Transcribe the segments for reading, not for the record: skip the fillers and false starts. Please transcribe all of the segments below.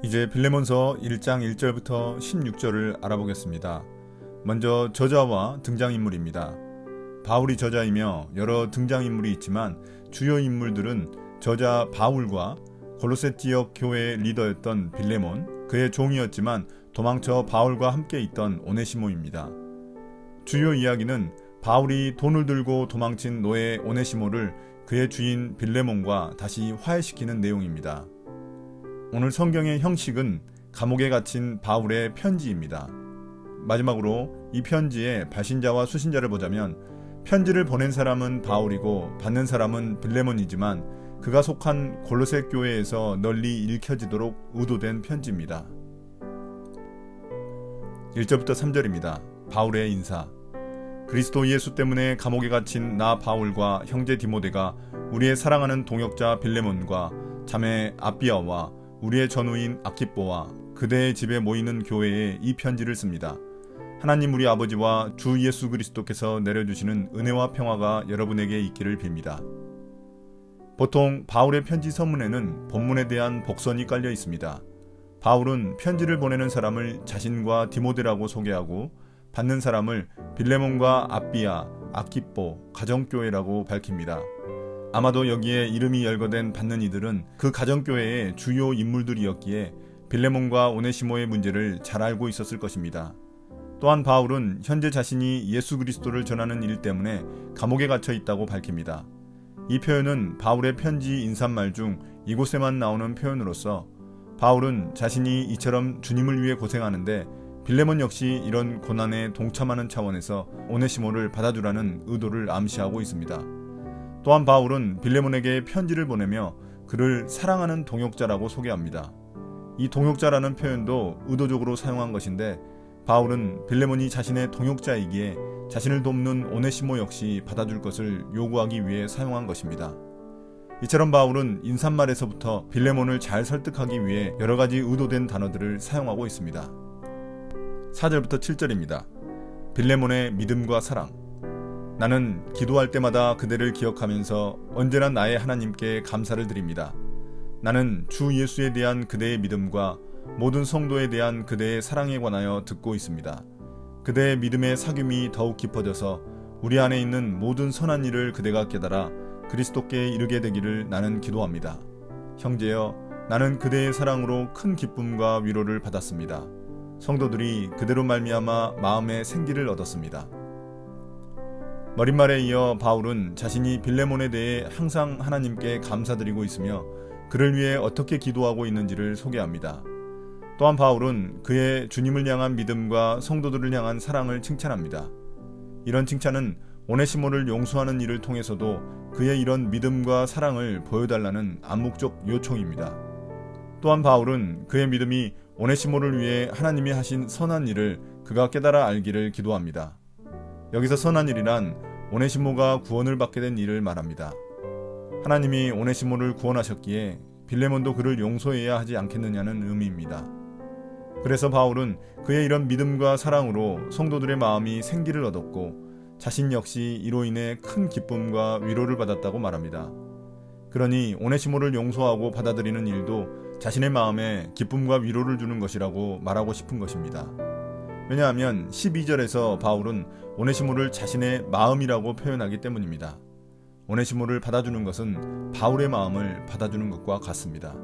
이제 빌레몬서 1장 1절부터 16절을 알아보겠습니다. 먼저 저자와 등장인물입니다. 바울이 저자이며 여러 등장인물이 있지만 주요 인물들은 저자 바울과 골로새 지역 교회의 리더였던 빌레몬, 그의 종이었지만 도망쳐 바울과 함께 있던 오네시모입니다. 주요 이야기는 바울이 돈을 들고 도망친 노예 오네시모를 그의 주인 빌레몬과 다시 화해시키는 내용입니다. 오늘 성경의 형식은 감옥에 갇힌 바울의 편지입니다. 마지막으로 이 편지의 발신자와 수신자를 보자면 편지를 보낸 사람은 바울이고 받는 사람은 빌레몬이지만 그가 속한 골로새 교회에서 널리 읽혀지도록 의도된 편지입니다. 1절부터 3절입니다. 바울의 인사. 그리스도 예수 때문에 감옥에 갇힌 나 바울과 형제 디모데가 우리의 사랑하는 동역자 빌레몬과 자매 아비아와 우리의 전우인 아키뽀와 그대의 집에 모이는 교회에 이 편지를 씁니다. 하나님 우리 아버지와 주 예수 그리스도께서 내려주시는 은혜와 평화가 여러분에게 있기를 빕니다. 보통 바울의 편지 서문에는 본문에 대한 복선이 깔려 있습니다. 바울은 편지를 보내는 사람을 자신과 디모데라고 소개하고 받는 사람을 빌레몬과 아비아, 아키뽀, 가정교회라고 밝힙니다. 아마도 여기에 이름이 열거된 받는 이들은 그 가정교회의 주요 인물들이었기에 빌레몬과 오네시모의 문제를 잘 알고 있었을 것입니다. 또한 바울은 현재 자신이 예수 그리스도를 전하는 일 때문에 감옥에 갇혀 있다고 밝힙니다. 이 표현은 바울의 편지 인사말 중 이곳에만 나오는 표현으로서 바울은 자신이 이처럼 주님을 위해 고생하는데 빌레몬 역시 이런 고난에 동참하는 차원에서 오네시모를 받아주라는 의도를 암시하고 있습니다. 또한 바울은 빌레몬에게 편지를 보내며 그를 사랑하는 동역자라고 소개합니다. 이 동역자라는 표현도 의도적으로 사용한 것인데 바울은 빌레몬이 자신의 동역자이기에 자신을 돕는 오네시모 역시 받아줄 것을 요구하기 위해 사용한 것입니다. 이처럼 바울은 인사말에서부터 빌레몬을 잘 설득하기 위해 여러 가지 의도된 단어들을 사용하고 있습니다. 4절부터 7절입니다. 빌레몬의 믿음과 사랑. 나는 기도할 때마다 그대를 기억하면서 언제나 나의 하나님께 감사를 드립니다. 나는 주 예수에 대한 그대의 믿음과 모든 성도에 대한 그대의 사랑에 관하여 듣고 있습니다. 그대의 믿음의 사귐이 더욱 깊어져서 우리 안에 있는 모든 선한 일을 그대가 깨달아 그리스도께 이르게 되기를 나는 기도합니다. 형제여, 나는 그대의 사랑으로 큰 기쁨과 위로를 받았습니다. 성도들이 그대로 말미암아 마음에 생기를 얻었습니다. 머릿말에 이어 바울은 자신이 빌레몬에 대해 항상 하나님께 감사드리고 있으며 그를 위해 어떻게 기도하고 있는지를 소개합니다. 또한 바울은 그의 주님을 향한 믿음과 성도들을 향한 사랑을 칭찬합니다. 이런 칭찬은 오네시모를 용서하는 일을 통해서도 그의 이런 믿음과 사랑을 보여달라는 암묵적 요청입니다. 또한 바울은 그의 믿음이 오네시모를 위해 하나님이 하신 선한 일을 그가 깨달아 알기를 기도합니다. 여기서 선한 일이란 오네시모가 구원을 받게 된 일을 말합니다. 하나님이 오네시모를 구원하셨기에 빌레몬도 그를 용서해야 하지 않겠느냐는 의미입니다. 그래서 바울은 그의 이런 믿음과 사랑으로 성도들의 마음이 생기를 얻었고 자신 역시 이로 인해 큰 기쁨과 위로를 받았다고 말합니다. 그러니 오네시모를 용서하고 받아들이는 일도 자신의 마음에 기쁨과 위로를 주는 것이라고 말하고 싶은 것입니다. 왜냐하면 12절에서 바울은 오네시모를 자신의 마음이라고 표현하기 때문입니다. 오네시모를 받아주는 것은 바울의 마음을 받아주는 것과 같습니다.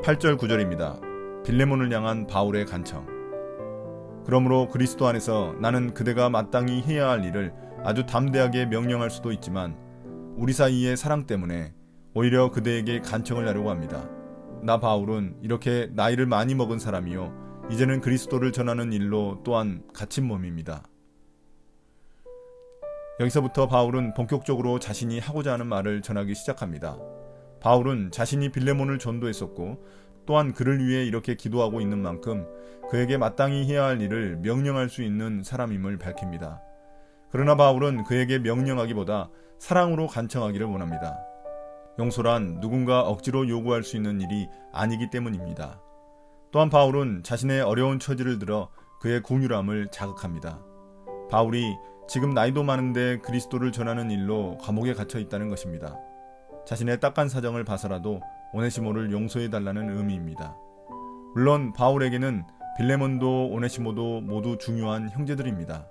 8절 9절입니다. 빌레몬을 향한 바울의 간청. 그러므로 그리스도 안에서 나는 그대가 마땅히 해야 할 일을 아주 담대하게 명령할 수도 있지만 우리 사이의 사랑 때문에 오히려 그대에게 간청을 하려고 합니다. 나 바울은 이렇게 나이를 많이 먹은 사람이요 이제는 그리스도를 전하는 일로 또한 갇힌 몸입니다. 여기서부터 바울은 본격적으로 자신이 하고자 하는 말을 전하기 시작합니다. 바울은 자신이 빌레몬을 전도했었고 또한 그를 위해 이렇게 기도하고 있는 만큼 그에게 마땅히 해야 할 일을 명령할 수 있는 사람임을 밝힙니다. 그러나 바울은 그에게 명령하기보다 사랑으로 간청하기를 원합니다. 용서란 누군가 억지로 요구할 수 있는 일이 아니기 때문입니다. 또한 바울은 자신의 어려운 처지를 들어 그의 긍휼함을 자극합니다. 바울이 지금 나이도 많은데 그리스도를 전하는 일로 감옥에 갇혀 있다는 것입니다. 자신의 딱한 사정을 봐서라도 오네시모를 용서해달라는 의미입니다. 물론 바울에게는 빌레몬도 오네시모도 모두 중요한 형제들입니다.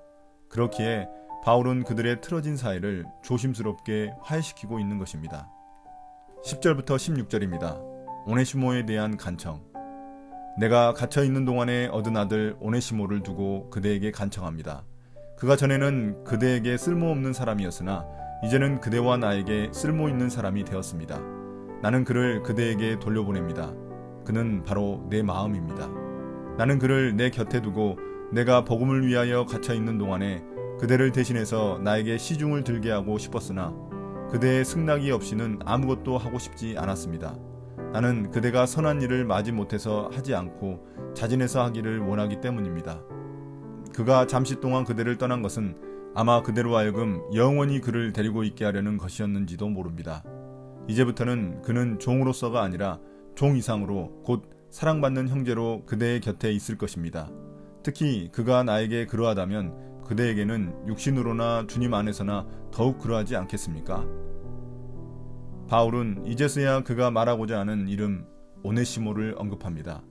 그렇기에 바울은 그들의 틀어진 사이를 조심스럽게 화해시키고 있는 것입니다. 10절부터 16절입니다. 오네시모에 대한 간청. 내가 갇혀있는 동안에 얻은 아들 오네시모를 두고 그대에게 간청합니다. 그가 전에는 그대에게 쓸모없는 사람이었으나 이제는 그대와 나에게 쓸모있는 사람이 되었습니다. 나는 그를 그대에게 돌려보냅니다. 그는 바로 내 마음입니다. 나는 그를 내 곁에 두고 내가 복음을 위하여 갇혀있는 동안에 그대를 대신해서 나에게 시중을 들게 하고 싶었으나 그대의 승낙이 없이는 아무것도 하고 싶지 않았습니다. 나는 그대가 선한 일을 마지 못해서 하지 않고 자진해서 하기를 원하기 때문입니다. 그가 잠시 동안 그대를 떠난 것은 아마 그대로 하여금 영원히 그를 데리고 있게 하려는 것이었는지도 모릅니다. 이제부터는 그는 종으로서가 아니라 종 이상으로 곧 사랑받는 형제로 그대의 곁에 있을 것입니다. 특히 그가 나에게 그러하다면 그대에게는 육신으로나 주님 안에서나 더욱 그러하지 않겠습니까? 바울은 이제서야 그가 말하고자 하는 이름 오네시모를 언급합니다.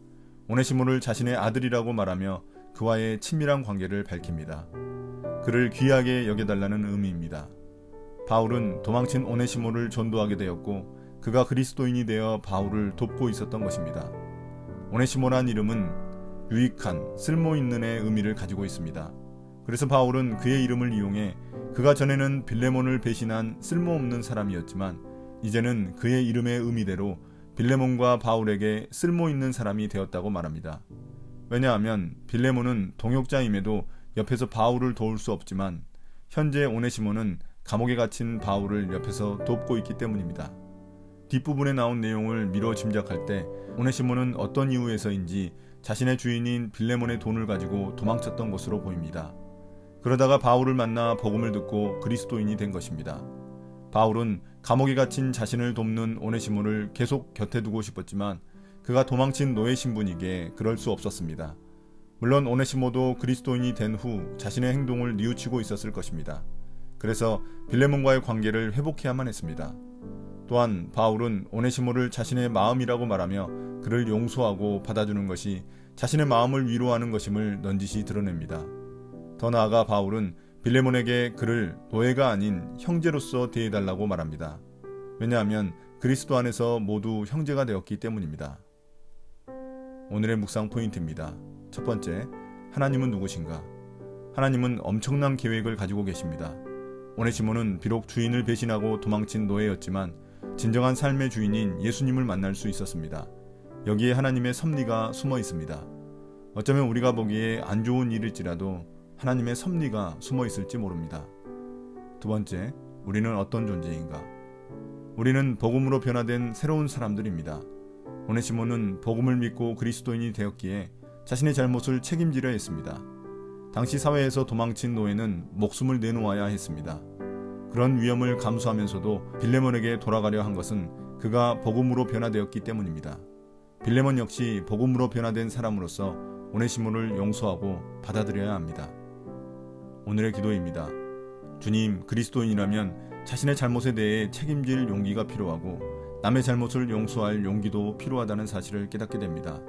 오네시모를 자신의 아들이라고 말하며 그와의 친밀한 관계를 밝힙니다. 그를 귀하게 여겨달라는 의미입니다. 바울은 도망친 오네시모를 전도하게 되었고 그가 그리스도인이 되어 바울을 돕고 있었던 것입니다. 오네시모란 이름은 유익한, 쓸모있는의 의미를 가지고 있습니다. 그래서 바울은 그의 이름을 이용해 그가 전에는 빌레몬을 배신한 쓸모없는 사람이었지만 이제는 그의 이름의 의미대로 빌레몬과 바울에게 쓸모있는 사람이 되었다고 말합니다. 왜냐하면 빌레몬은 동역자임에도 옆에서 바울을 도울 수 없지만 현재 오네시모는 감옥에 갇힌 바울을 옆에서 돕고 있기 때문입니다. 뒷부분에 나온 내용을 미뤄 짐작할 때 오네시모는 어떤 이유에서인지 자신의 주인인 빌레몬의 돈을 가지고 도망쳤던 것으로 보입니다. 그러다가 바울을 만나 복음을 듣고 그리스도인이 된 것입니다. 바울은 감옥에 갇힌 자신을 돕는 오네시모를 계속 곁에 두고 싶었지만 그가 도망친 노예 신분이기에 그럴 수 없었습니다. 물론 오네시모도 그리스도인이 된 후 자신의 행동을 뉘우치고 있었을 것입니다. 그래서 빌레몬과의 관계를 회복해야만 했습니다. 또한 바울은 오네시모를 자신의 마음이라고 말하며 그를 용서하고 받아주는 것이 자신의 마음을 위로하는 것임을 넌지시 드러냅니다. 더 나아가 바울은 빌레몬에게 그를 노예가 아닌 형제로서 대해달라고 말합니다. 왜냐하면 그리스도 안에서 모두 형제가 되었기 때문입니다. 오늘의 묵상 포인트입니다. 첫 번째, 하나님은 누구신가? 하나님은 엄청난 계획을 가지고 계십니다. 오네시모는 비록 주인을 배신하고 도망친 노예였지만 진정한 삶의 주인인 예수님을 만날 수 있었습니다. 여기에 하나님의 섭리가 숨어 있습니다. 어쩌면 우리가 보기에 안 좋은 일일지라도 하나님의 섭리가 숨어 있을지 모릅니다. 두 번째, 우리는 어떤 존재인가? 우리는 복음으로 변화된 새로운 사람들입니다. 오네시모는 복음을 믿고 그리스도인이 되었기에 자신의 잘못을 책임지려 했습니다. 당시 사회에서 도망친 노예는 목숨을 내놓아야 했습니다. 그런 위험을 감수하면서도 빌레몬에게 돌아가려 한 것은 그가 복음으로 변화되었기 때문입니다. 빌레몬 역시 복음으로 변화된 사람으로서 오네시모를 용서하고 받아들여야 합니다. 오늘의 기도입니다. 주님, 그리스도인이라면 자신의 잘못에 대해 책임질 용기가 필요하고 남의 잘못을 용서할 용기도 필요하다는 사실을 깨닫게 됩니다.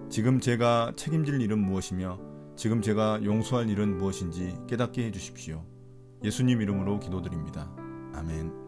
지금 제가 책임질 일은 무엇이며 지금 제가 용서할 일은 무엇인지 깨닫게 해주십시오. 예수님 이름으로 기도드립니다. 아멘.